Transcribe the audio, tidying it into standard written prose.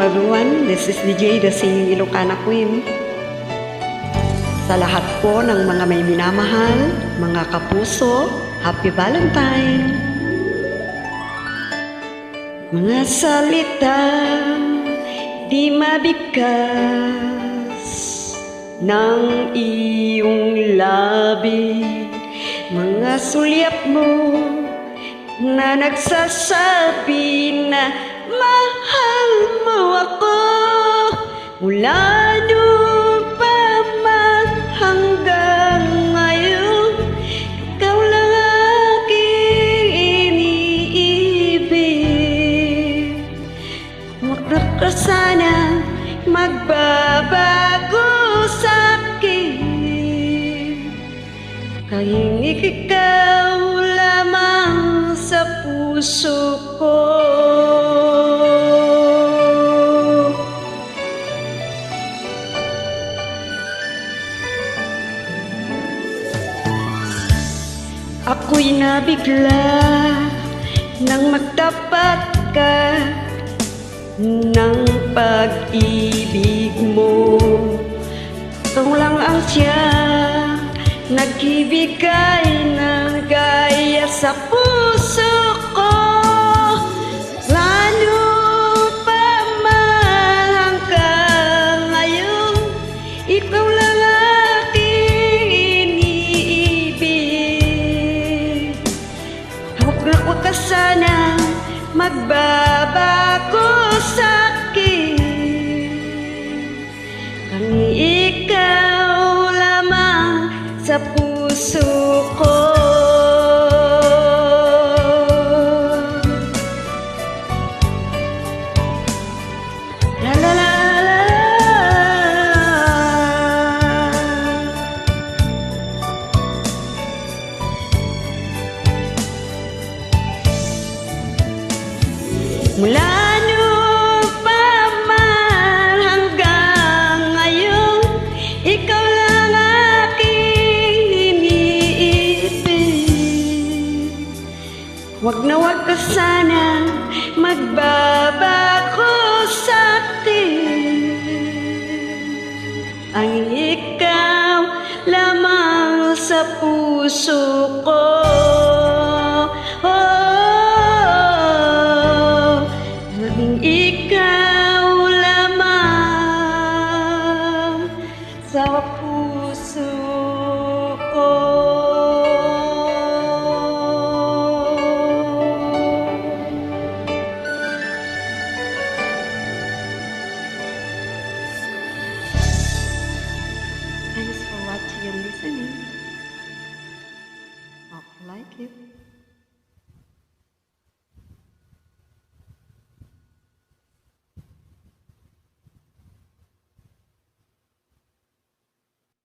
everyone, this is DJ, the Singing Ilocana Queen. Sa lahat po ng mga may minamahal, mga kapuso, Happy Valentine! Mga salita di mabigkas ng iyong labi, mga sulyap mo na nagsasabi na mahal mo ako. Mula noon pa man hanggang ngayon, ikaw lang aking iniibig. Huwag ka sana magbabago sa'kin, kahit ikaw lamang sa puso ko. Ako'y nabigla nang magtapat ka ng pag-ibig mo. Ikaw lang ang siyang nagbibigay ng gaya sa puso ko. Lalo pa man hanggang ngayon, ikaw lang aking iniibig. Huwag ka sana magbabago sa'kin, ang ikaw lamang sa puso ko. La la la la. Mula noon pa man hanggang ngayon, ikaw lang aking iniibig. Huwag ka sana magbabago sa'kin, ang ikaw lamang sa puso ko. Ikaw lamang sa puso ko. Thanks for watching and listening. Hope you like it.